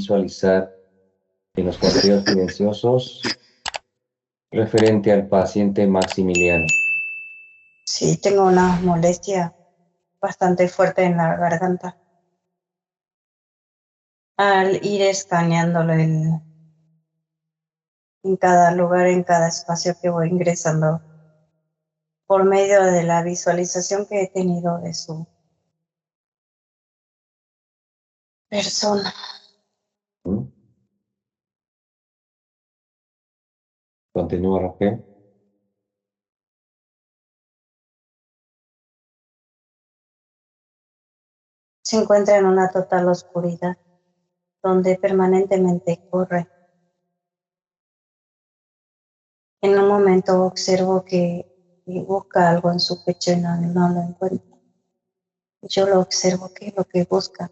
visualizar en los conteos silenciosos referente al paciente Maximiliano. Sí, tengo una molestia bastante fuerte en la garganta. Al ir escaneándolo en cada lugar, en cada espacio que voy ingresando, por medio de la visualización que he tenido de su persona. ¿Mm? Continúa, Raquel. Se encuentra en una total oscuridad, donde permanentemente corre. En un momento observo que busca algo en su pecho y no lo encuentra. Yo lo observo, que es lo que busca.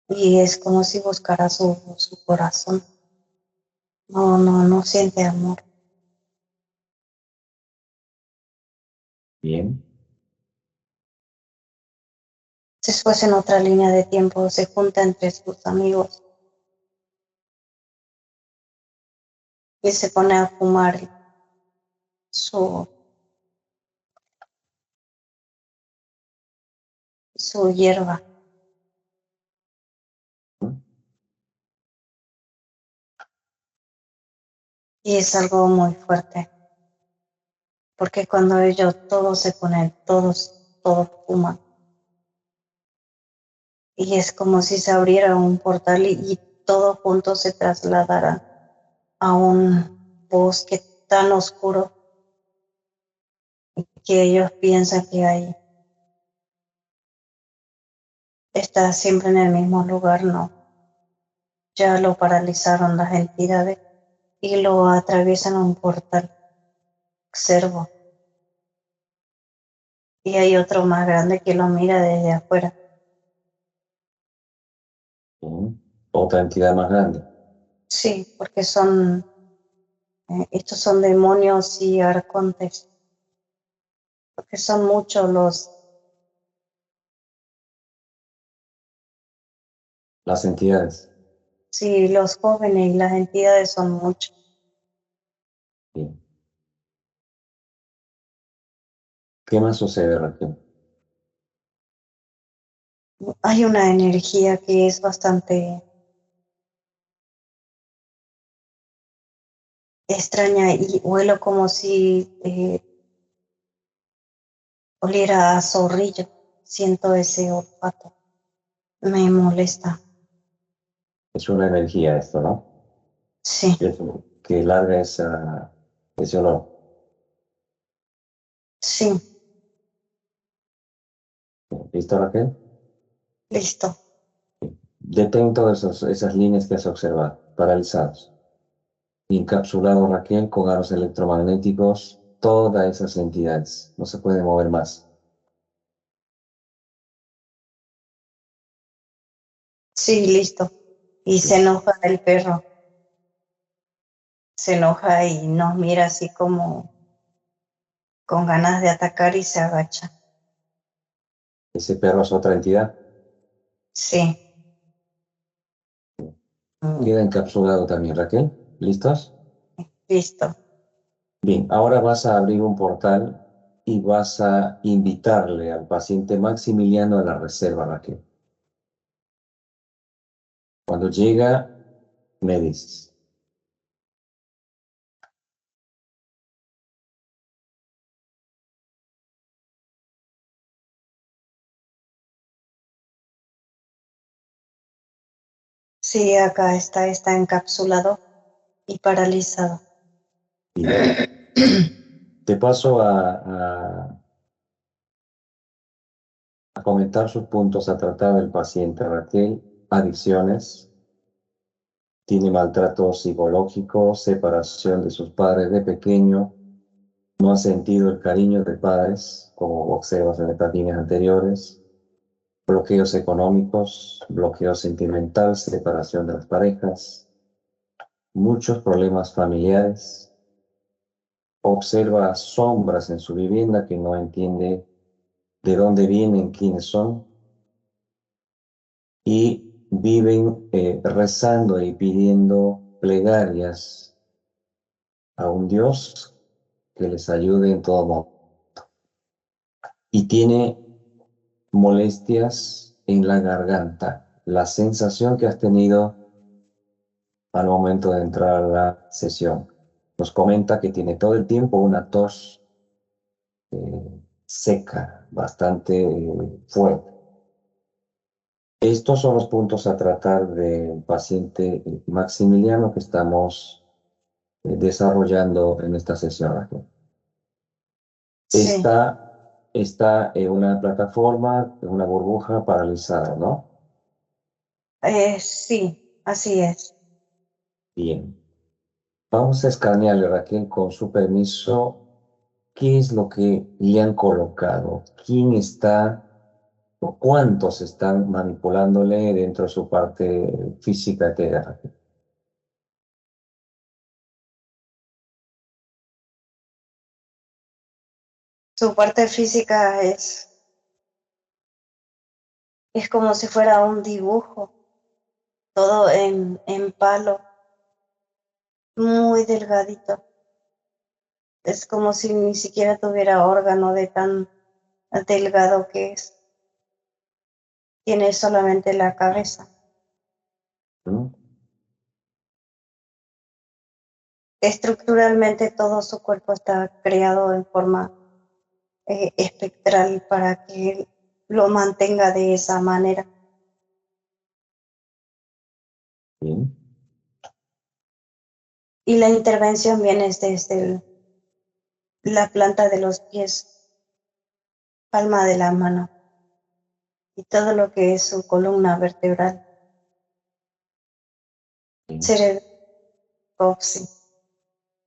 Y es como si buscara su corazón. No siente amor. Bien. Después, en otra línea de tiempo, se junta entre sus amigos y se pone a fumar su hierba. ¿Mm? Y es algo muy fuerte, porque cuando ellos todos se ponen, todos fuman. Y es como si se abriera un portal y todos juntos se trasladaran a un bosque tan oscuro que ellos piensan que ahí está siempre en el mismo lugar. No, ya lo paralizaron las entidades y lo atraviesan un portal. Observo. Y hay otro más grande que lo mira desde afuera. Bien. Otra entidad más grande. Sí, porque estos son demonios y arcontes, porque son muchos Las entidades. sí, los jóvenes y las entidades son muchos. Bien. ¿Qué más sucede, Raquel? Hay una energía que es bastante extraña y huelo como si oliera a zorrillo. Siento ese olfato. Me molesta. Es una energía esto, ¿no? Sí, Que larga ese olor. sí, ¿Listo, Raquel? listo. Detén todas esas líneas que has observado, paralizados. Encapsulado, Raquel, con aros electromagnéticos, todas esas entidades. No se puede mover más. Sí, listo. Y se enoja el perro. Se enoja y nos mira así como con ganas de atacar y se agacha. Ese perro es otra entidad. Sí. Queda encapsulado también, Raquel. ¿Listos? Listo. Bien, ahora vas a abrir un portal y vas a invitarle al paciente Maximiliano a la reserva, Raquel. Cuando llega, me dices. Sí, acá está encapsulado y paralizado. Te paso a comentar sus puntos a tratar del paciente, Raquel. Adicciones, tiene maltrato psicológico, separación de sus padres de pequeño, no ha sentido el cariño de padres, como observas en estas líneas anteriores, bloqueos económicos, bloqueo sentimental, separación de las parejas, muchos problemas familiares, observa sombras en su vivienda que no entiende de dónde vienen, quiénes son, y viven rezando y pidiendo plegarias a un Dios que les ayude en todo momento. Y tiene molestias en la garganta, la sensación que has tenido al momento de entrar a la sesión. Nos comenta que tiene todo el tiempo una tos seca, bastante fuerte. Estos son los puntos a tratar del paciente Maximiliano que estamos desarrollando en esta sesión, Raquel. Sí, Está en una plataforma, en una burbuja paralizada, ¿no? sí, así es. Bien. Vamos a escanearle, Raquel, con su permiso, qué es lo que le han colocado, quién está o cuántos están manipulándole dentro de su parte física etérica, Raquel. Su parte física es como si fuera un dibujo, todo en palo, muy delgadito. Es como si ni siquiera tuviera órgano de tan delgado que es. Tiene solamente la cabeza. ¿Mm? Estructuralmente todo su cuerpo está creado en forma espectral para que lo mantenga de esa manera. Bien. Y la intervención viene desde la planta de los pies, palma de la mano y todo lo que es su columna vertebral, Bien. cerebro, coxis,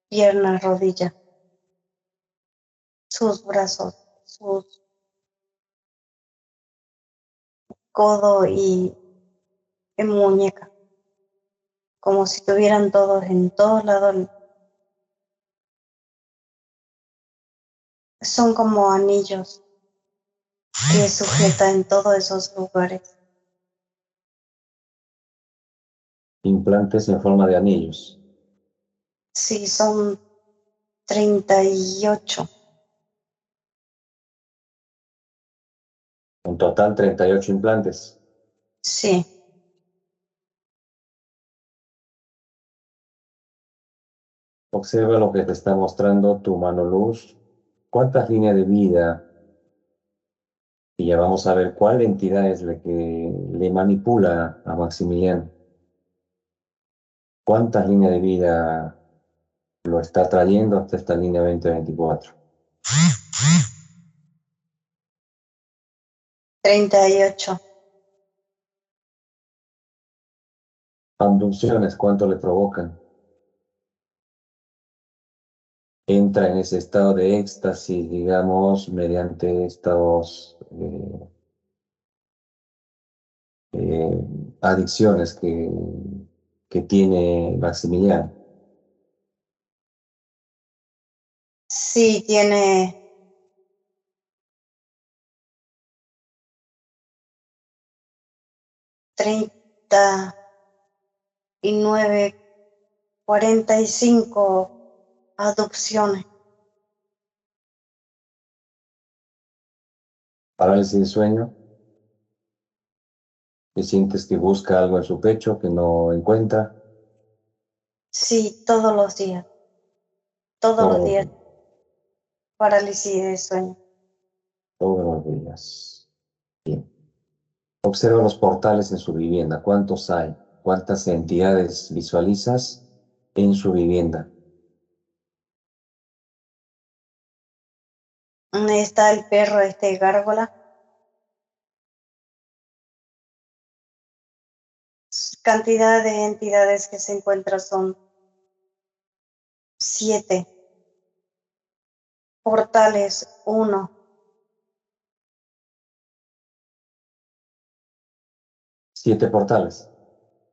pierna, rodilla, sus brazos, sus codo y muñeca, como si tuvieran todos en todos lados. Son como anillos que sujeta en todos esos lugares. Implantes en forma de anillos. Sí, son 38. En total, 38 implantes. Sí, Observa lo que te está mostrando tu mano luz. ¿Cuántas líneas de vida? Y ya vamos a ver cuál entidad es la que le manipula a Maximiliano. ¿Cuántas líneas de vida lo está trayendo hasta esta línea 2024? 38. Abducciones, ¿cuánto le provocan? Entra en ese estado de éxtasis, digamos, mediante estados adicciones que tiene Maximiliano. Sí, tiene 39, 45 adopciones. Parálisis de sueño, que sientes que busca algo en su pecho que no encuentra. Sí, todos los días. Todos los Todos los días. días, Parálisis de sueño. todos los días. Bien. Observa los portales en su vivienda. ¿Cuántos hay? ¿Cuántas entidades visualizas en su vivienda? Está el perro, gárgola. Cantidad de entidades que se encuentran son 7. Portales, 1. 7 portales.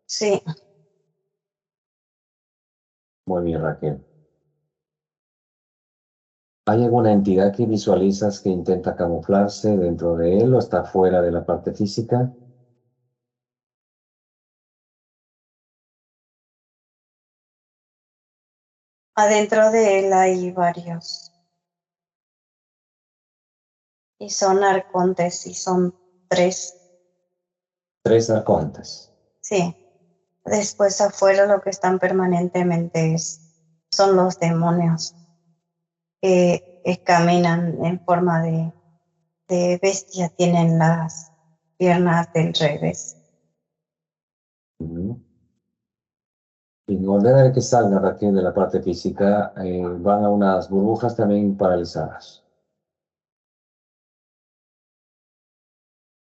Sí, Muy bien, Raquel. ¿Hay alguna entidad que visualizas que intenta camuflarse dentro de él o está fuera de la parte física? Adentro de él hay varios. Y son arcontes y son 3. 3 arcontes. Sí. Después afuera lo que están permanentemente son los demonios que caminan en forma de bestia, tienen las piernas del revés. Y en orden a que salga Raquel de la parte física, van a unas burbujas también paralizadas.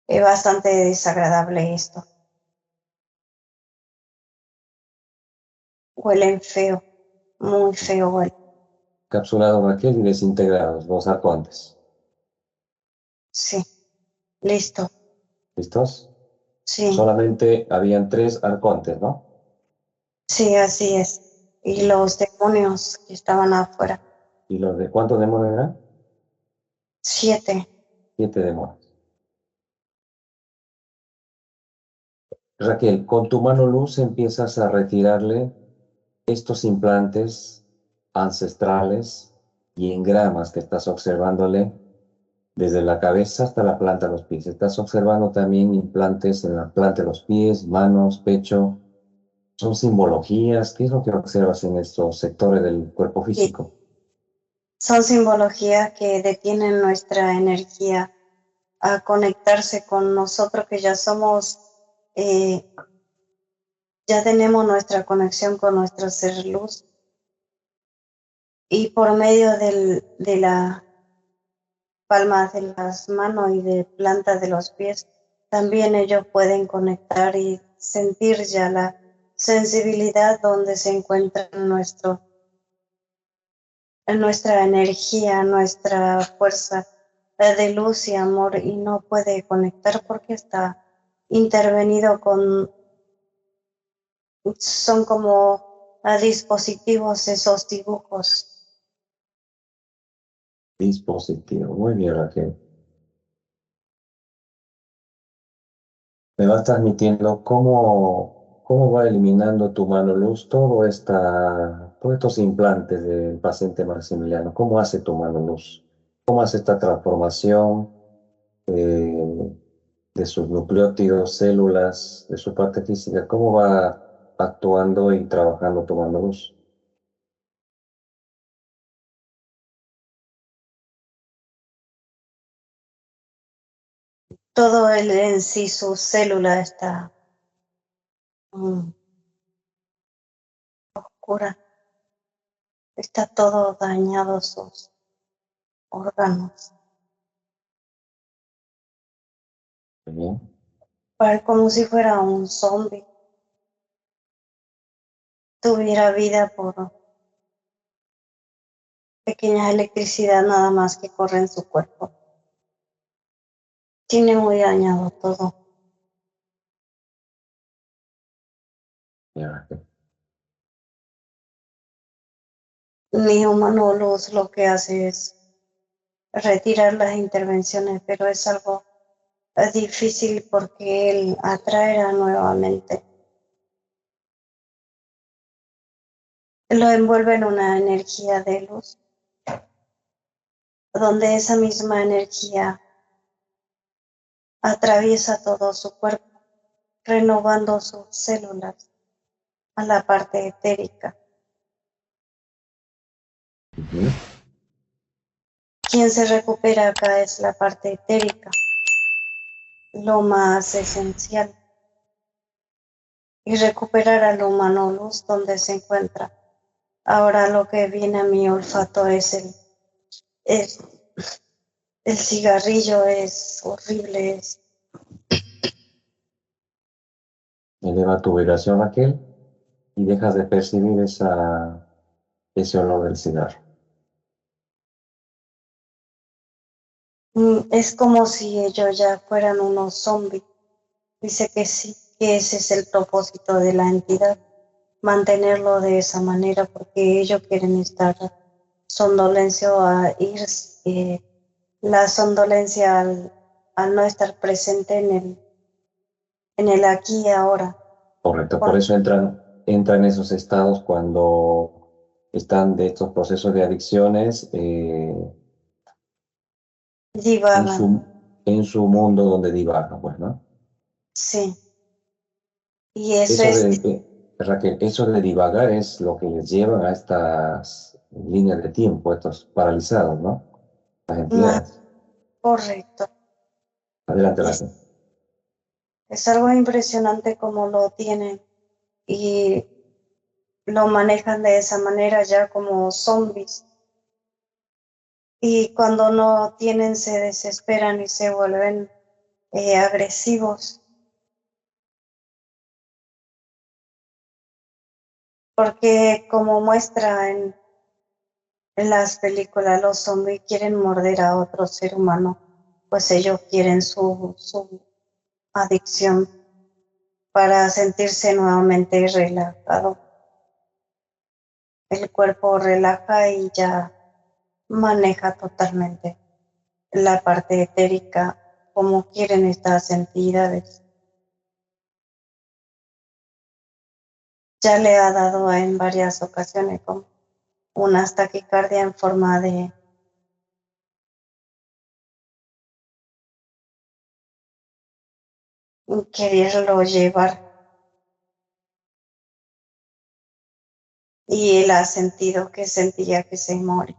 Es bastante desagradable esto. Huelen feo, muy feo huele. Capsulados Raquel y desintegrados, los arcontes. Sí, listo. ¿Listos? Sí, Solamente habían 3 arcontes, ¿no? sí, así es. Y los demonios que estaban afuera. ¿Y los de cuántos demonios eran? 7. 7 demonios. Raquel, con tu mano luz empiezas a retirarle estos implantes ancestrales y engramas que estás observándole desde la cabeza hasta la planta de los pies. Estás observando también implantes en la planta de los pies, manos, pecho. ¿Son simbologías? ¿Qué es lo que observas en estos sectores del cuerpo físico? Son simbologías que detienen nuestra energía a conectarse con nosotros que ya somos, ya tenemos nuestra conexión con nuestro ser luz. Y por medio de la palma de las manos y de planta de los pies, también ellos pueden conectar y sentir ya la sensibilidad donde se encuentra nuestra energía, nuestra fuerza de luz y amor, y no puede conectar porque está intervenido son como dispositivos esos dibujos. Dispositivo. Muy bien, Raquel. Me vas transmitiendo cómo va eliminando tu mano luz todos estos implantes del paciente Maximiliano. ¿Cómo hace tu mano luz? ¿Cómo hace esta transformación de sus nucleótidos, células, de su parte física? ¿Cómo va actuando y trabajando tu mano luz? Todo él en sí, su célula está oscura. Está todo dañado sus órganos. Bien. Como si fuera un zombie. Tuviera vida por pequeña electricidad nada más que corre en su cuerpo. Tiene muy dañado todo. Bien, Raquel. Mi humano luz lo que hace es retirar las intervenciones, pero es algo difícil porque él atraerá nuevamente. Lo envuelve en una energía de luz, donde esa misma energía atraviesa todo su cuerpo, renovando sus células a la parte etérica. Quien se recupera acá es la parte etérica, lo más esencial, y recuperar al humano luz donde se encuentra. Ahora lo que viene a mi olfato es el cigarrillo, es horrible. Eleva tu vibración, Raquel, y dejas de percibir ese olor del cigarro. Es como si ellos ya fueran unos zombies. Dice que sí, que ese es el propósito de la entidad, mantenerlo de esa manera, porque ellos quieren estar somnolencio a ir, la somnolencia al no estar presente en el aquí y ahora. Correcto, por eso entran en esos estados cuando están de estos procesos de adicciones Divagan, en su mundo donde divagan, pues, ¿no? sí. Y eso Eso es, de, Raquel, eso de divagar es lo que les lleva a estas líneas de tiempo, estos paralizados, ¿no? Las no, entidades. correcto. Adelante, Y Raquel. es algo impresionante como lo tienen y lo manejan de esa manera ya como zombies. Y cuando no tienen se desesperan y se vuelven agresivos. Porque como muestra en las películas, los zombies quieren morder a otro ser humano, pues ellos quieren su adicción para sentirse nuevamente relajado. El cuerpo relaja y ya maneja totalmente la parte etérica como quieren estas entidades. Ya le ha dado en varias ocasiones como una taquicardia en forma de quererlo llevar y él ha sentido que sentía que se moría.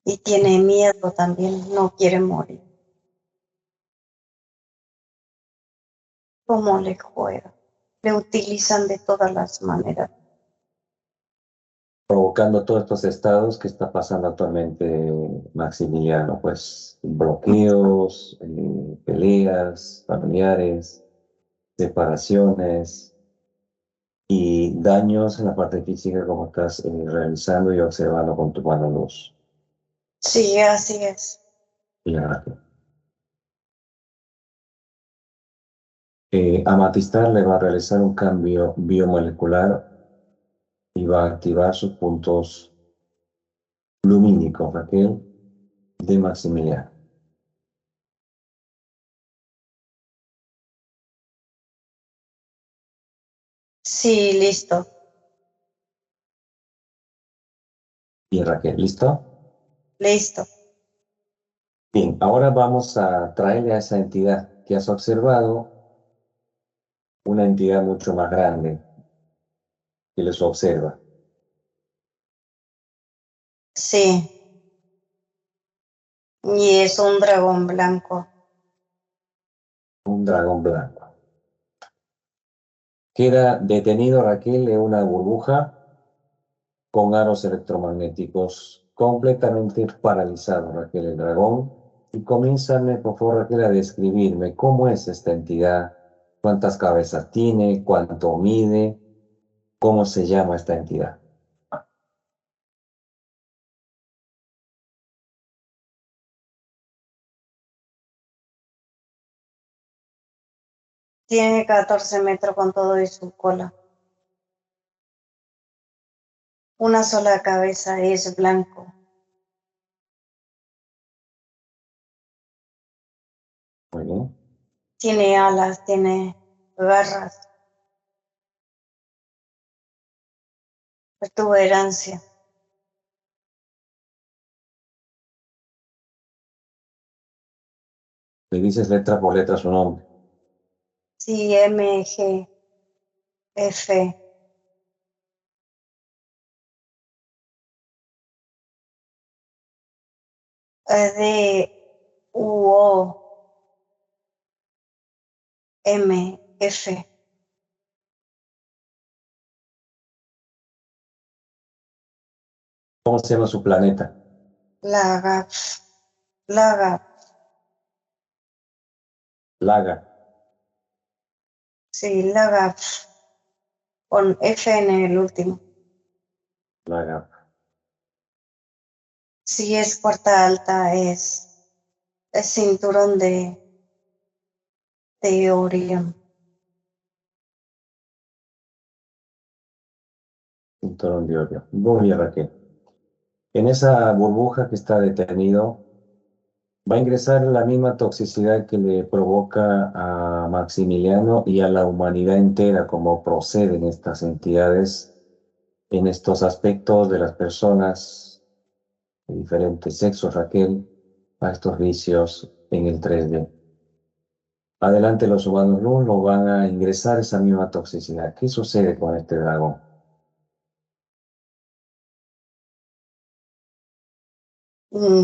Y tiene miedo también, no quiere morir. ¿Cómo le juega? Le utilizan de todas las maneras. Provocando todos estos estados que está pasando actualmente Maximiliano, pues bloqueos, peleas familiares, separaciones y daños en la parte física como estás realizando y observando con tu mano luz. Sí, así es. Y Raquel. Amatistar le va a realizar un cambio biomolecular y va a activar sus puntos lumínicos, Raquel, de Maximiliano. Sí, listo. Y Raquel, ¿listo? Listo. Bien, ahora vamos a traerle a esa entidad que has observado una entidad mucho más grande que les observa, Sí. Y es un dragón blanco. un dragón blanco. Queda detenido Raquel en una burbuja con aros electromagnéticos completamente paralizado, Raquel, el dragón. Y comiénzame, por favor, Raquel, a describirme cómo es esta entidad, cuántas cabezas tiene, cuánto mide, cómo se llama esta entidad. Tiene 14 metros con todo y su cola. Una sola cabeza es blanco. Muy bien. Tiene alas, tiene garras, protuberancia. Le dices letra por letra su nombre. Sí, M, G, F, D, U, O, M, F. ¿Cómo se llama su planeta? Laga, Laga, Laga. sí, Laga, con F en el último. Laga. Si es cuarta alta, es cinturón de Orión. Cinturón de Orión. Muy bien, Raquel. En esa burbuja que está detenido, Va a ingresar la misma toxicidad que le provoca a Maximiliano y a la humanidad entera, como proceden estas entidades en estos aspectos de las personas de diferentes sexos, Raquel, a estos vicios en el 3D. Adelante los humanos luz lo van a ingresar esa misma toxicidad. ¿Qué sucede con este dragón?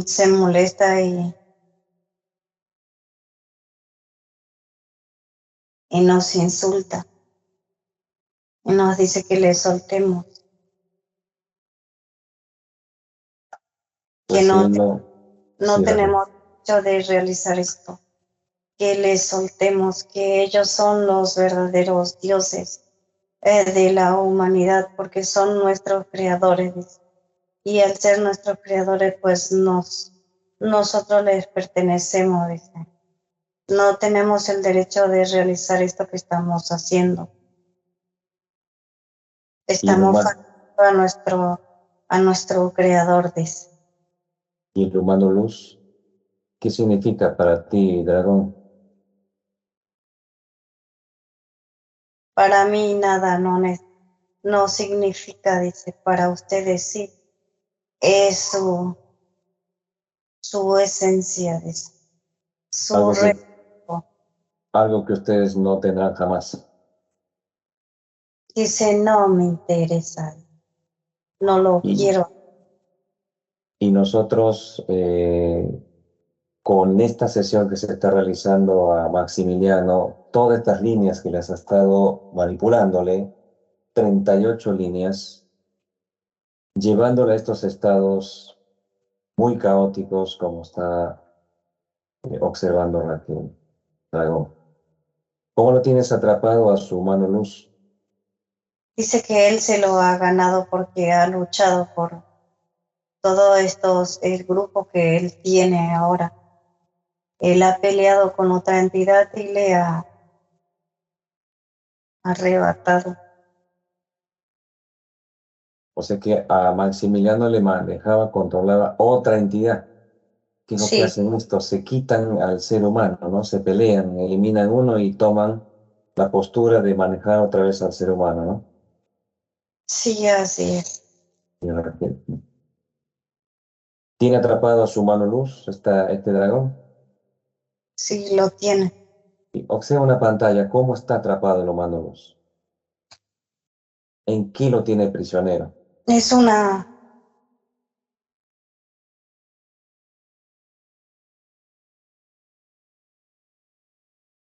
Se molesta y nos insulta y nos dice que le soltemos, que Pues siendo, no sí, Raquel. tenemos derecho de realizar esto, que le soltemos, que ellos son los verdaderos dioses de la humanidad, porque son nuestros creadores. Y al ser nuestros creadores, pues nosotros les pertenecemos, dice. No tenemos el derecho de realizar esto que estamos haciendo. Y el Estamos humano, fallando a nuestro creador, dice. y el humano luz, ¿qué significa para ti, dragón? Para mí nada no significa, dice, para ustedes sí. Es su esencia, dice. Su Algo que, reto. algo que ustedes no tendrán jamás. Dice, no me interesa, no lo Y, quiero. y nosotros, con esta sesión que se está realizando a Maximiliano, todas estas líneas que les ha estado manipulándole, 38 líneas, llevándole a estos estados muy caóticos como está observando Raquel Dragón. ¿Cómo lo tienes atrapado a su mano luz? Dice que él se lo ha ganado porque ha luchado por todo el grupo que él tiene ahora. Él ha peleado con otra entidad y le ha arrebatado. O sea que a Maximiliano le manejaba, controlaba otra entidad. ¿Qué es lo que Sí, hacen estos? Se quitan al ser humano, ¿no? Se pelean, eliminan uno y toman la postura de manejar otra vez al ser humano, ¿no? sí, así es. Y Raquel, ¿tiene atrapado a su mano luz este dragón? Sí, lo tiene. Y observa una pantalla, ¿cómo está atrapado el humano luz? ¿En qué lo tiene prisionero? Es una,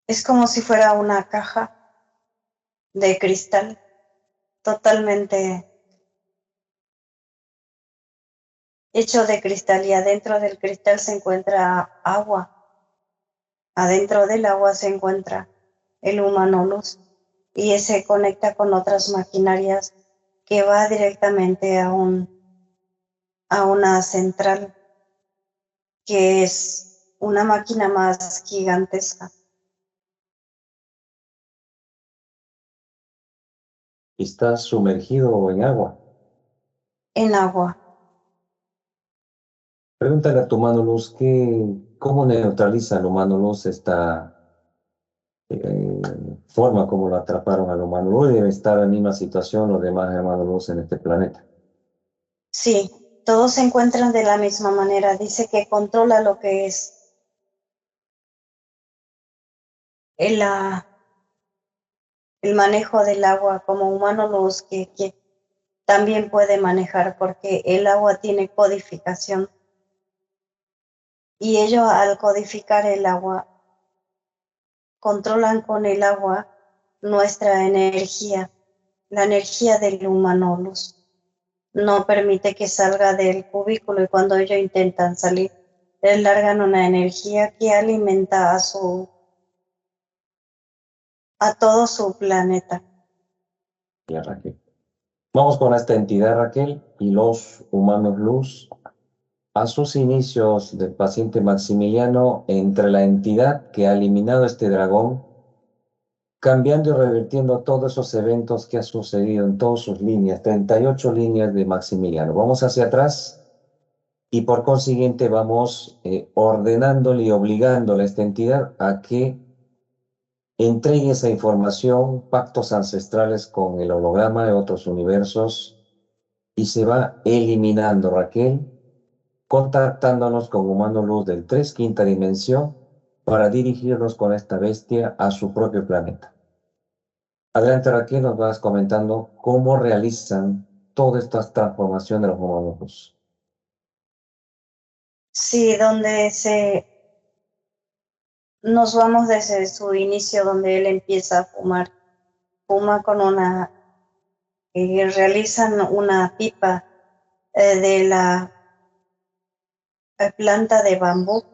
es como si fuera una caja de cristal totalmente hecho de cristal y adentro del cristal se encuentra agua. Adentro del agua se encuentra el humano luz y se conecta con otras maquinarias que va directamente a una central que es una máquina más gigantesca Está sumergido en agua. en agua. Pregúntale a tu mano luz cómo neutraliza el humano luz esta forma como lo atraparon al humano luz. Debe estar en la misma situación los demás hermanos luz en este planeta. Sí, todos se encuentran de la misma manera. Dice que controla lo que es el, el manejo del agua como humano luz que también puede manejar porque el agua tiene codificación y ellos al codificar el agua controlan con el agua nuestra energía, la energía del humano luz. No permite que salga del cubículo y cuando ellos intentan salir, les largan una energía que alimenta a todo su planeta. Ya, Raquel. Vamos con esta entidad, Raquel, y los humanos luz. A sus inicios del paciente Maximiliano, entre la entidad que ha eliminado este dragón, cambiando y revirtiendo todos esos eventos que ha sucedido en todas sus líneas, 38 líneas de Maximiliano. Vamos hacia atrás y por consiguiente vamos ordenándole y obligándole a esta entidad a que entregue esa información, pactos ancestrales con el holograma de otros universos, y se va eliminando, Raquel, contactándonos con humano luz del 3 quinta dimensión para dirigirnos con esta bestia a su propio planeta. Adelante, Raquel, nos vas comentando cómo realizan todas estas transformaciones de los humanos luz. Sí, nos vamos desde su inicio, donde él empieza a fumar. Fuma con realizan una pipa de la planta de bambú,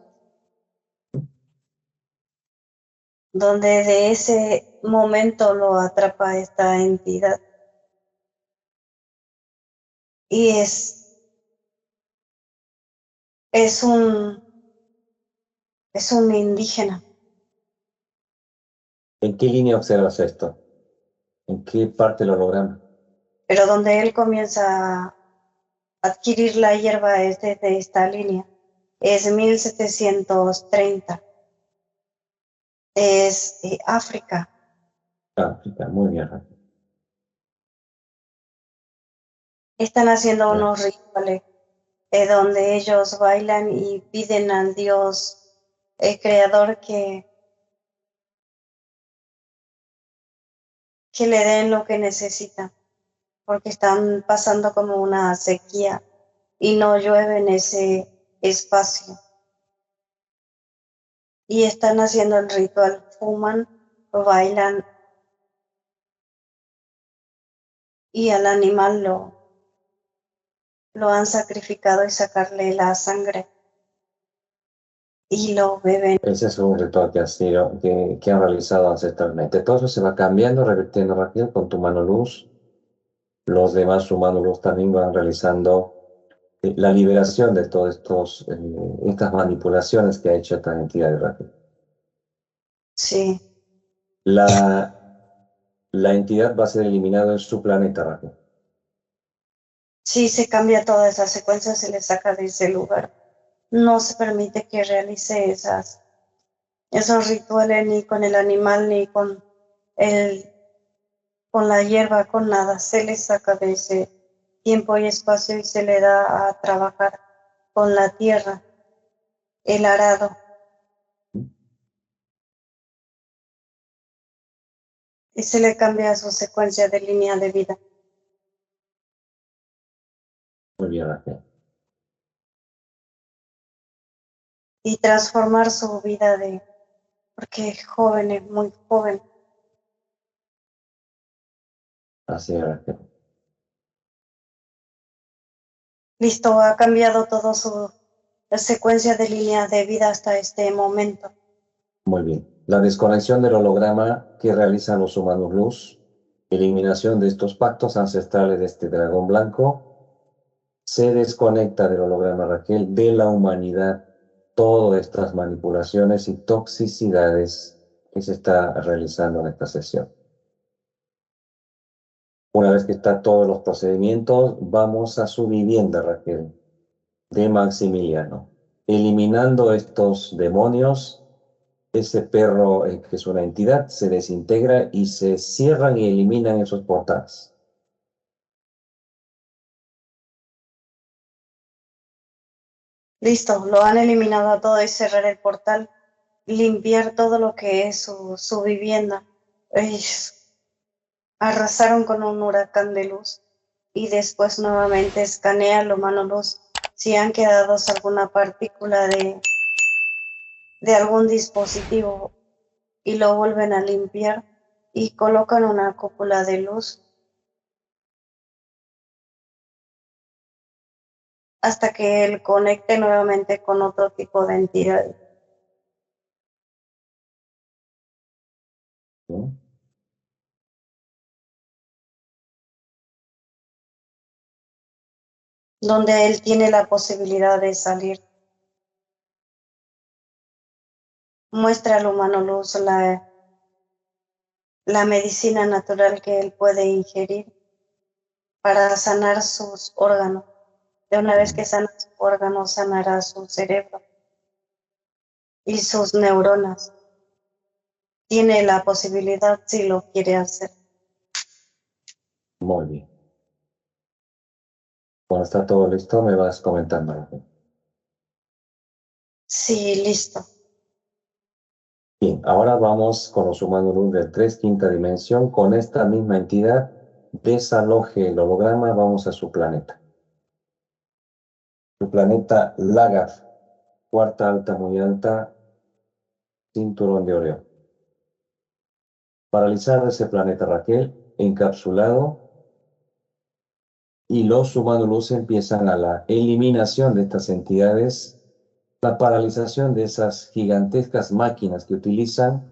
donde de ese momento lo atrapa esta entidad. Y es un indígena. ¿En qué línea observas esto? ¿En qué parte lo logramos? Pero donde él comienza a adquirir la hierba es desde esta línea. Es 1730. Es África. África, muy bien, Raquel. Están haciendo unos rituales donde ellos bailan y piden al Dios, el creador, que le den lo que necesitan, porque están pasando como una sequía y no llueve en ese espacio. Y están haciendo el ritual, fuman, bailan y al animal lo han sacrificado y sacarle la sangre y lo beben. Ese es un ritual que han realizado ancestralmente. Todo eso se va cambiando, revirtiendo, Raquel, con tu mano luz. Los demás humanos luz también van realizando la liberación de todas estas manipulaciones que ha hecho esta entidad de Raquel. Sí. La entidad va a ser eliminada en su planeta, Raquel. Sí, se cambia toda esa secuencia, se le saca de ese lugar. No se permite que realice esos rituales ni con el animal, ni con la hierba, con nada. Se le saca de ese tiempo y espacio y se le da a trabajar con la tierra, el arado. Y se le cambia su secuencia de línea de vida. Muy bien, Raquel. Y transformar su vida porque es joven, es muy joven. Así es, Raquel. Listo, ha cambiado todo la secuencia de líneas de vida hasta este momento. Muy bien. La desconexión del holograma que realizan los humanos luz, eliminación de estos pactos ancestrales de este dragón blanco, se desconecta del holograma, Raquel, de la humanidad, todas estas manipulaciones y toxicidades que se está realizando en esta sesión. Una vez que están todos los procedimientos, vamos a su vivienda, Raquel, de Maximiliano, eliminando estos demonios. Ese perro, que es una entidad, se desintegra y se cierran y eliminan esos portales. Listo, lo han eliminado a todo y cerrar el portal, limpiar todo lo que es su vivienda. Arrasaron con un huracán de luz y después nuevamente escanea la mano luz si han quedado alguna partícula de algún dispositivo y lo vuelven a limpiar y colocan una cúpula de luz hasta que él conecte nuevamente con otro tipo de entidad. ¿Sí? Donde él tiene la posibilidad de salir. Muestra al humano luz la medicina natural que él puede ingerir para sanar sus órganos. De una vez que sana su órgano, sanará su cerebro y sus neuronas. Tiene la posibilidad si lo quiere hacer. Muy bien. Cuando está todo listo, me vas comentando, Raquel. Sí, listo. Bien, ahora vamos con los humanos luz del 3, quinta dimensión. Con esta misma entidad, desaloje el holograma, vamos a su planeta. Su planeta Lagath, cuarta alta, muy alta, cinturón de Orión. Paralizar ese planeta, Raquel, encapsulado, y los humanos luz empiezan a la eliminación de estas entidades, la paralización de esas gigantescas máquinas que utilizan,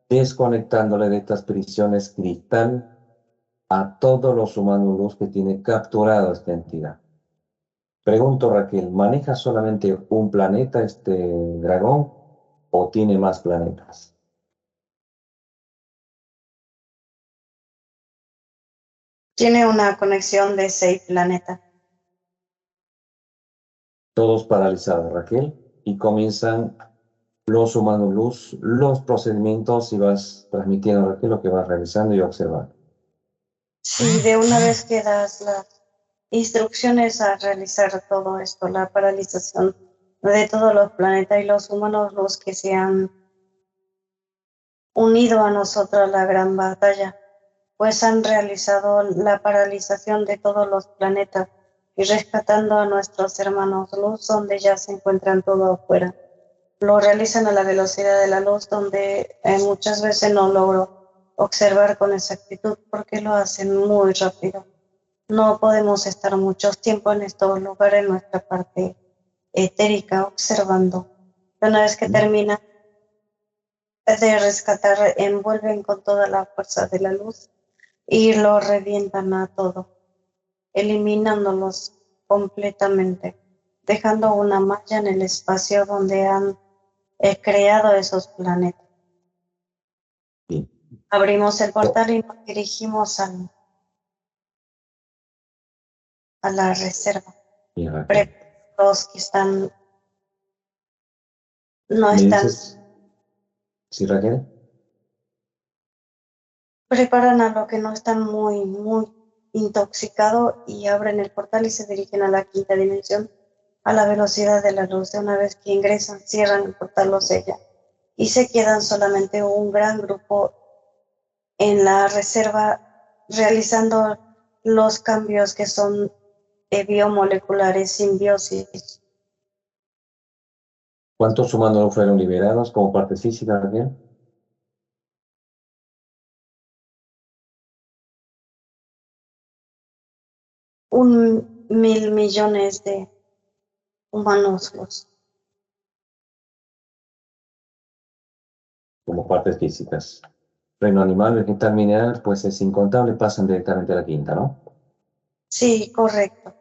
desconectándole de estas prisiones cristal a todos los humanos luz que tiene capturado esta entidad. Pregunto, Raquel, ¿maneja solamente un planeta este dragón o tiene más planetas? Tiene una conexión de 6 planetas. Todos paralizados, Raquel, y comienzan los humanos luz, los procedimientos, y vas transmitiendo, Raquel, lo que vas realizando y observando. Sí, de una vez que das las instrucciones a realizar todo esto, la paralización de todos los planetas y los humanos, los que se han unido a nosotros a la gran batalla, pues han realizado la paralización de todos los planetas y rescatando a nuestros hermanos luz donde ya se encuentran todo afuera. Lo realizan a la velocidad de la luz donde muchas veces no logro observar con exactitud porque lo hacen muy rápido. No podemos estar mucho tiempo en estos lugares, en nuestra parte etérica, observando. Una vez que termina de rescatar, envuelven con toda la fuerza de la luz y lo revientan a todo, eliminándolos completamente, dejando una malla en el espacio donde han creado esos planetas. Bien. Abrimos el portal y nos dirigimos a la reserva. Bien, Raquel. Los que están, no ¿Me están, dices? ¿Sí, Raquel? preparan a los que no están muy intoxicados y abren el portal y se dirigen a la quinta dimensión a la velocidad de la luz. De una vez que ingresan, cierran el portal, lo sellan y se quedan solamente un gran grupo en la reserva realizando los cambios que son biomoleculares, simbiosis. ¿Cuántos humanos luz fueron liberados como parte física, Raquel? 1.000 millones de humanos luz. Como partes físicas. Reino animal, vegetal, mineral, pues es incontable, pasan directamente a la quinta, ¿no? Sí, correcto.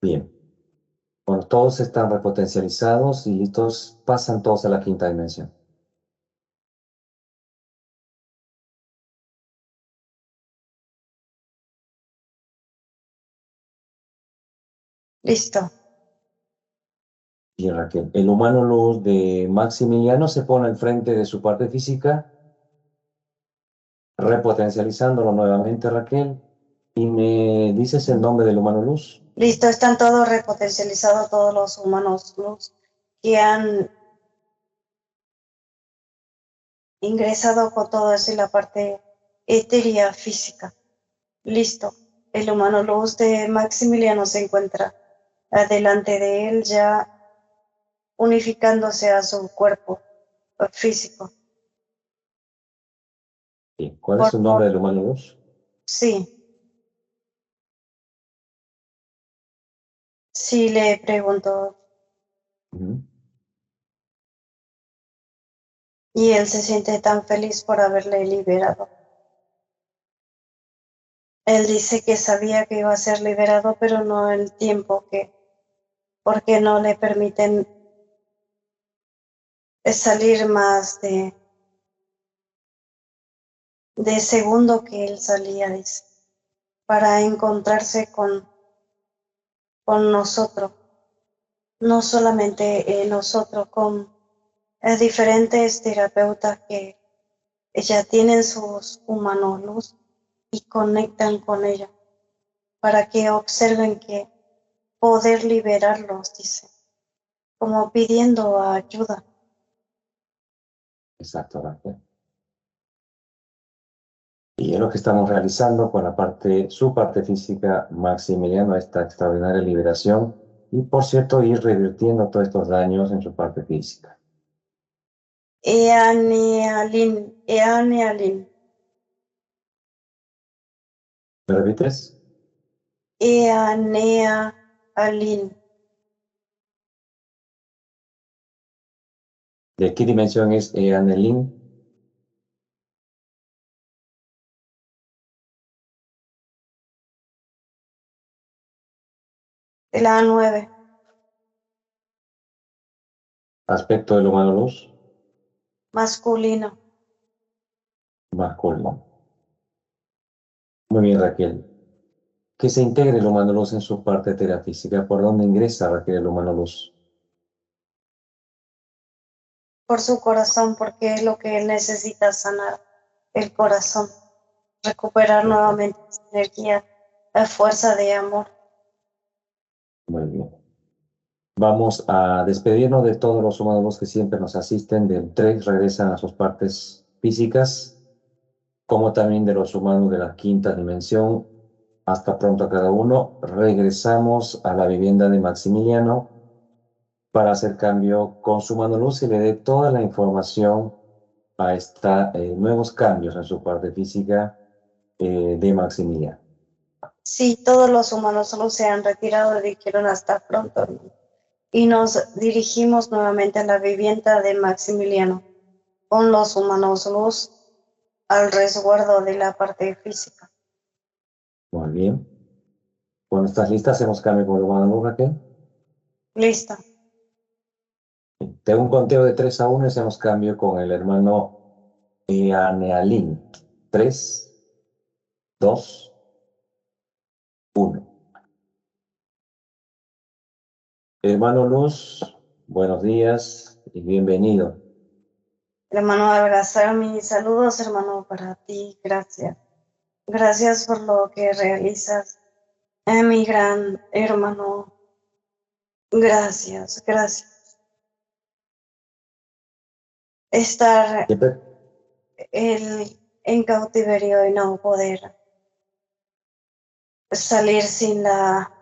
Bien. Bueno, todos están repotencializados y listos, pasan todos a la quinta dimensión. Listo. Bien, Raquel. El humano luz de Maximiliano se pone al frente de su parte física, repotencializándolo nuevamente, Raquel. ¿Y me dices el nombre del humano luz? Listo, están todos repotencializados, todos los humanos luz que han ingresado con todo eso y la parte etérea física. Listo. El humano luz de Maximiliano se encuentra delante de él ya unificándose a su cuerpo físico. Bien. ¿Cuál es Por el favor, nombre del humano luz? sí, sí le pregunto. Ujú. Y él se siente tan feliz por haberle liberado. Él dice que sabía que iba a ser liberado, pero no el tiempo porque no le permiten salir más de segundo que él salía, dice, para encontrarse con con nosotros, no solamente nosotros, con diferentes terapeutas que ya tienen sus humanos luz y conectan con ella para que observen que poder liberarlos, dice, como pidiendo ayuda. Exacto, Raquel. Y es lo que estamos realizando con su parte física, Maximiliano, esta extraordinaria liberación. Y por cierto, ir revirtiendo todos estos daños en su parte física. Eanealin. ¿Me repites? Eanealin. ¿De qué dimensión es Eanelin? La 9. Aspecto del humano luz, Masculino. masculino. Muy bien, Raquel. Que se integre el humano luz en su parte terafísica. ¿Por dónde ingresa, Raquel, el humano luz? Por su corazón, porque es lo que él necesita sanar, el corazón. Recuperar nuevamente esa energía, la fuerza de amor. Muy bien. Vamos a despedirnos de todos los humanos luz que siempre nos asisten. Del 3 regresan a sus partes físicas, como también de los humanos de la quinta dimensión. Hasta pronto a cada uno. Regresamos a la vivienda de Maximiliano para hacer cambio con su mano luz y le dé toda la información a nuevos cambios en su parte física de Maximiliano. Sí, todos los humanos solo se han retirado y dijeron hasta pronto. Y nos dirigimos nuevamente a la vivienda de Maximiliano, con los humanos luz al resguardo de la parte física. Muy bien. Cuando estás lista, hacemos cambio con el humano luz, Raquel. Listo. Tengo un conteo de 3 a 1 y hacemos cambio con el hermano Eanealin. 3, 2, 1. Hermano Luz, buenos días y bienvenido. Hermano Algazar, mis saludos, hermano, para ti. Gracias. Gracias por lo que realizas, mi gran hermano. Gracias. Estar Siempre, en cautiverio y no poder salir sin la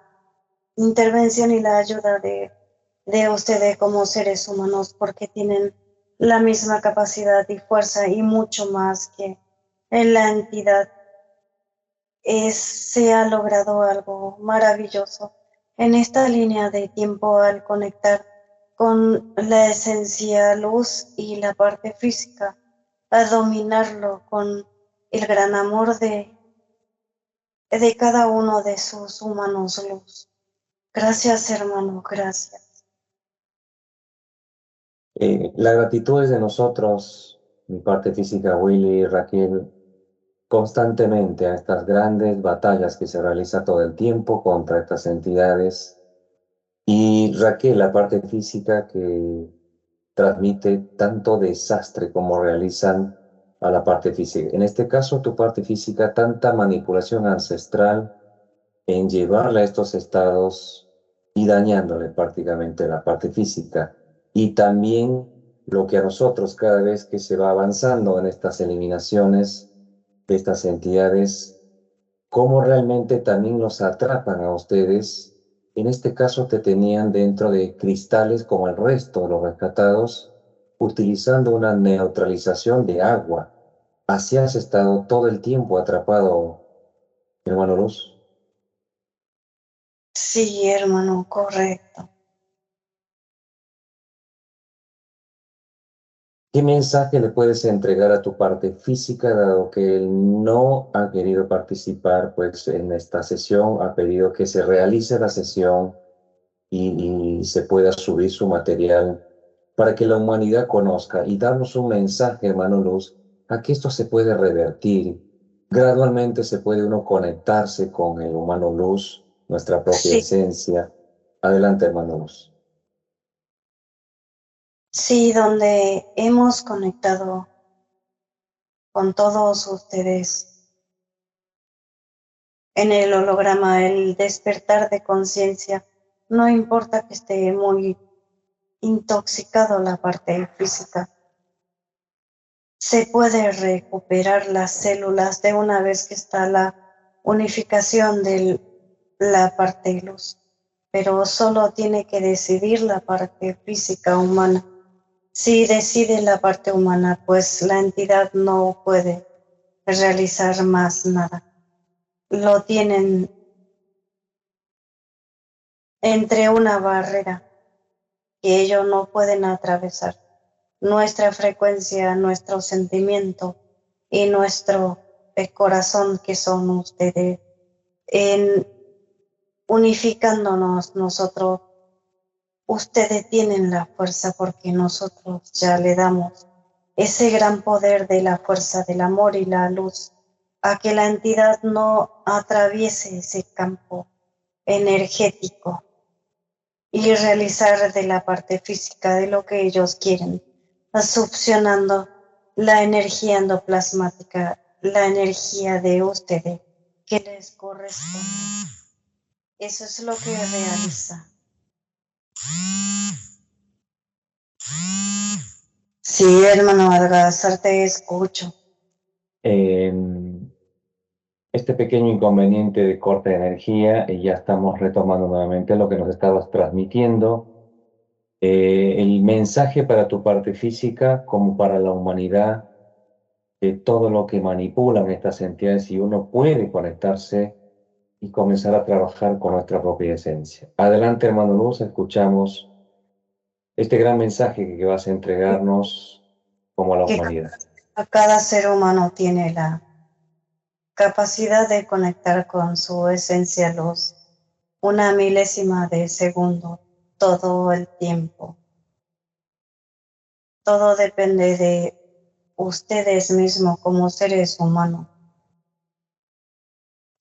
intervención y la ayuda de ustedes como seres humanos, porque tienen la misma capacidad y fuerza y mucho más que en la entidad. Se ha logrado algo maravilloso en esta línea de tiempo al conectar con la esencia luz y la parte física, a dominarlo con el gran amor de cada uno de sus humanos luz. Gracias, hermano, gracias. la gratitud es de nosotros, mi parte física, Willy y Raquel, constantemente a estas grandes batallas que se realiza todo el tiempo contra estas entidades. Y Raquel, la parte física que transmite tanto desastre como realizan a la parte física. En este caso, tu parte física, tanta manipulación ancestral en llevarla a estos estados y dañándole prácticamente la parte física. Y también lo que a nosotros, cada vez que se va avanzando en estas eliminaciones de estas entidades, cómo realmente también nos atrapan a ustedes. En este caso te tenían dentro de cristales como el resto de los rescatados, utilizando una neutralización de agua. Así has estado todo el tiempo atrapado, hermano Luz. Sí, hermano, correcto. ¿Qué mensaje le puedes entregar a tu parte física, dado que él no ha querido participar pues, en esta sesión, ha pedido que se realice la sesión y se pueda subir su material para que la humanidad conozca y darnos un mensaje, hermano Luz, a que esto se puede revertir? Gradualmente se puede uno conectarse con el humano Luz nuestra propia Sí, esencia. Adelante, hermanos. sí, donde hemos conectado con todos ustedes en el holograma, el despertar de conciencia. No importa que esté muy intoxicado la parte física, se puede recuperar las células de una vez que está la unificación de la parte luz, pero solo tiene que decidir la parte física humana. Si decide la parte humana, pues la entidad no puede realizar más nada. Lo tienen entre una barrera que ellos no pueden atravesar. Nuestra frecuencia, nuestro sentimiento y nuestro corazón, que son ustedes, en unificándonos nosotros, ustedes tienen la fuerza porque nosotros ya le damos ese gran poder de la fuerza del amor y la luz a que la entidad no atraviese ese campo energético y realizar de la parte física de lo que ellos quieren, succionando la energía endoplasmática, la energía de ustedes que les corresponde. Eso es lo que realiza. Sí, hermano Algazar, te escucho. Este pequeño inconveniente de corte de energía, y ya estamos retomando nuevamente lo que nos estabas transmitiendo. El mensaje para tu parte física como para la humanidad, de todo lo que manipulan estas entidades, y uno puede conectarse y comenzar a trabajar con nuestra propia esencia. Adelante, hermano Luz, escuchamos este gran mensaje que vas a entregarnos como a la Que humanidad. a cada ser humano tiene la capacidad de conectar con su esencia luz, una milésima de segundo, todo el tiempo. Todo depende de ustedes mismos como seres humanos.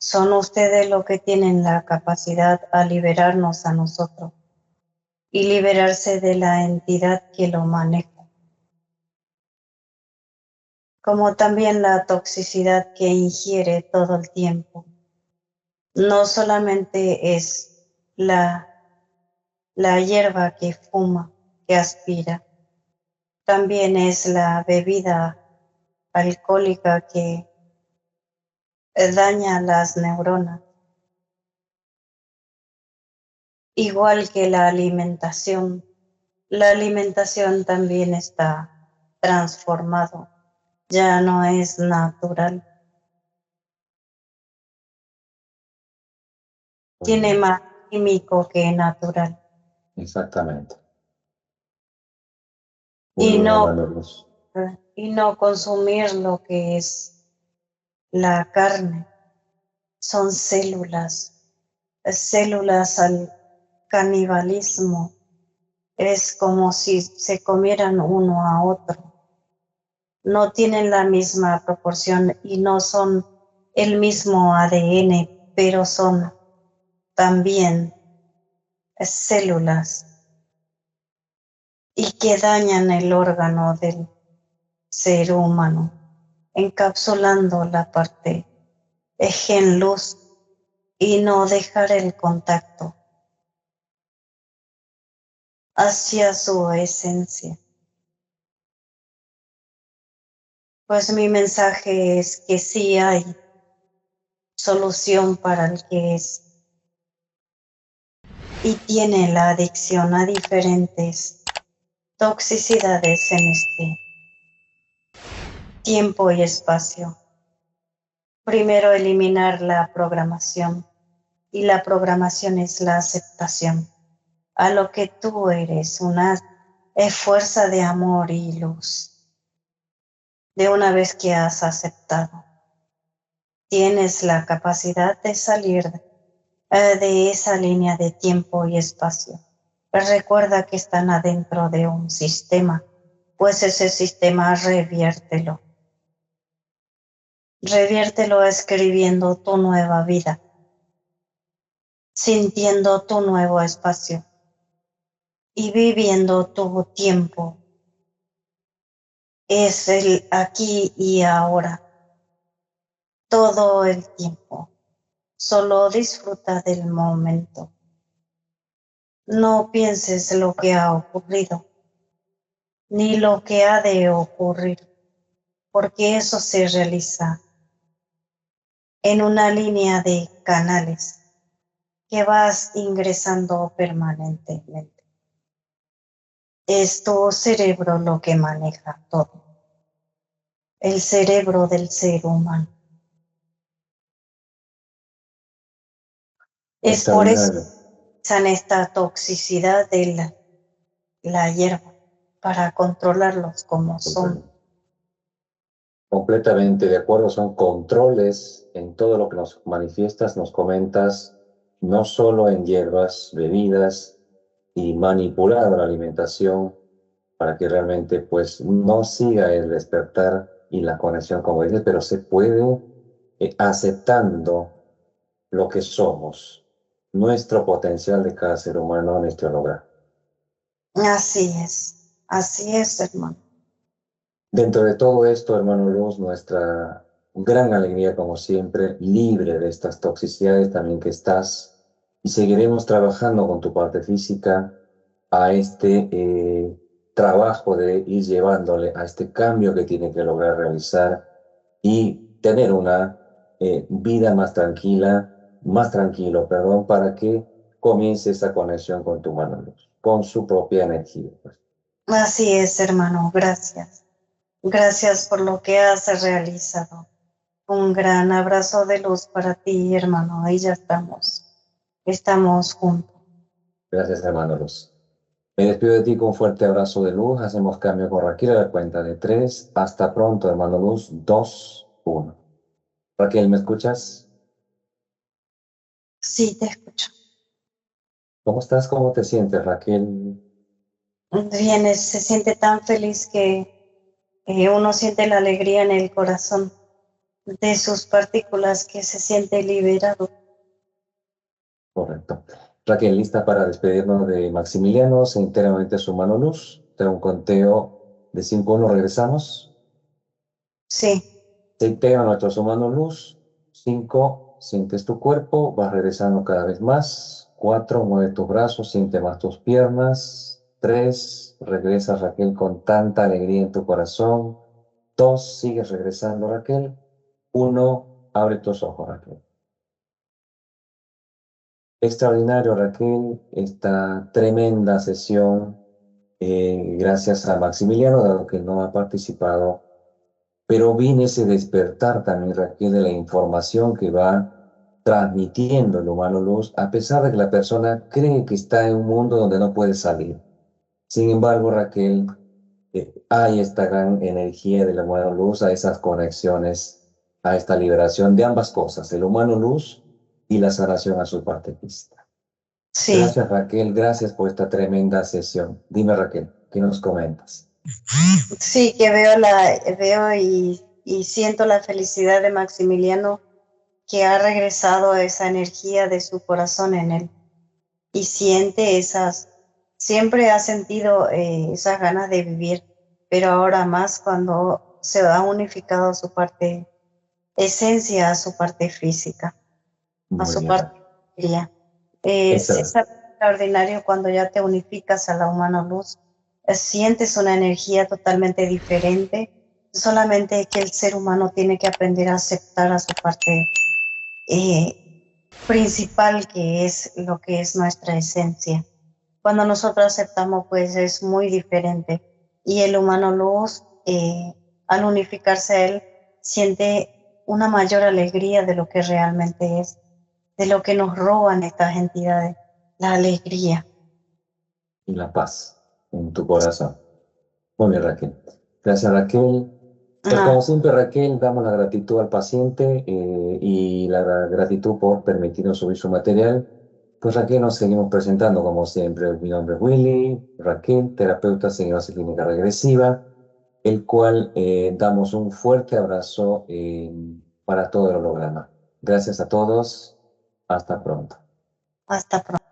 Son ustedes los que tienen la capacidad a liberarnos a nosotros y liberarse de la entidad que lo maneja, como también la toxicidad que ingiere todo el tiempo. No solamente es la hierba que fuma, que aspira, también es la bebida alcohólica que daña las neuronas, igual que la alimentación. La alimentación también está transformado, ya no es natural. Tiene más químico que natural. Exactamente. Muy Y bien, no, hermano Luz. y no consumir lo que es la carne. Son células al canibalismo. Es como si se comieran uno a otro. No tienen la misma proporción y no son el mismo ADN, pero son también células y que dañan el órgano del ser humano, encapsulando la parte de gen luz y no dejar el contacto hacia su esencia. Pues mi mensaje es que sí hay solución para el que es y tiene la adicción a diferentes toxicidades en este tiempo y espacio. Primero, eliminar la programación, y la programación es la aceptación a lo que tú eres, una fuerza de amor y luz. De una vez que has aceptado, tienes la capacidad de salir de esa línea de tiempo y espacio. Recuerda que están adentro de un sistema, pues ese sistema reviértelo. Reviértelo escribiendo tu nueva vida. sintiendo tu nuevo espacio y viviendo tu tiempo. Es el aquí y ahora, todo el tiempo. Solo disfruta del momento. No pienses lo que ha ocurrido, ni lo que ha de ocurrir, porque eso se realiza en una línea de canales que vas ingresando permanentemente. Es tu cerebro lo que maneja todo, el cerebro del ser humano. Es por eso Extraordinario. que usan esta toxicidad de la hierba para controlarlos como son. Completamente de acuerdo, son controles en todo lo que nos manifiestas, nos comentas, no solo en hierbas, bebidas y manipulada la alimentación para que realmente pues no siga el despertar y la conexión como dices, pero se puede aceptando lo que somos, nuestro potencial de cada ser humano en este hogar. Así es, hermano. Dentro de todo esto, hermano Luz, nuestra gran alegría, como siempre, libre de estas toxicidades también que estás, y seguiremos trabajando con tu parte física a este trabajo de ir llevándole a este cambio que tiene que lograr realizar y tener una vida más tranquilo, perdón, para que comience esa conexión con tu mano Luz, con su propia energía. Así es, hermano. Gracias. Gracias por lo que has realizado. Un gran abrazo de luz para ti, hermano. Ahí ya estamos juntos. Gracias, hermano Luz. Me despido de ti con un fuerte abrazo de luz. Hacemos cambio con Raquel a la cuenta de 3. Hasta pronto, hermano Luz. 2, 1. Raquel, ¿me escuchas? Sí, te escucho. ¿Cómo estás? ¿Cómo te sientes, Raquel? Bien, se siente tan feliz que uno siente la alegría en el corazón de sus partículas, que se siente liberado. Correcto. Raquel, ¿lista para despedirnos de Maximiliano? Se enteramente su mano luz. Tengo un conteo de 5, 1. Regresamos. Sí, Se integra nuestro su mano luz. 5, sientes tu cuerpo. Vas regresando cada vez más. 4, mueve tus brazos. Siente más tus piernas. 3, regresas, Raquel, con tanta alegría en tu corazón. 2, sigues regresando, Raquel. 1, abre tus ojos, Raquel. Extraordinario, Raquel, esta tremenda sesión, gracias a Maximiliano, dado que no ha participado, pero viene ese despertar también, Raquel, de la información que va transmitiendo el humano luz, a pesar de que la persona cree que está en un mundo donde no puede salir. Sin embargo, Raquel, hay esta gran energía del humano luz, a esas conexiones, a esta liberación de ambas cosas, el humano luz y la sanación a su parte física. sí. Gracias, Raquel. Gracias por esta tremenda sesión. Dime, Raquel, ¿qué nos comentas? Sí, que veo y siento la felicidad de Maximiliano, que ha regresado esa energía de su corazón en él y siempre ha sentido esas ganas de vivir, pero ahora más cuando se ha unificado su parte esencia a su parte física, a Muy su bien, parte Raquel. fría. Es Excelente. extraordinario cuando ya te unificas a la humana luz, sientes una energía totalmente diferente, solamente que el ser humano tiene que aprender a aceptar a su parte principal, que es lo que es nuestra esencia. Cuando nosotros aceptamos, pues es muy diferente. Y el humano luz, al unificarse a él, siente una mayor alegría de lo que realmente es, de lo que nos roban estas entidades, la alegría. Y la paz en tu corazón. Muy bien, Raquel. Gracias, Raquel. Pues Ah, como siempre, Raquel, damos la gratitud al paciente y la gratitud por permitirnos subir su material. Pues Raquel, nos seguimos presentando como siempre. Mi nombre es Willy, Raquel, terapeuta en clínica regresiva, el cual damos un fuerte abrazo para todo el holograma. Gracias a todos. Hasta pronto. Hasta pronto.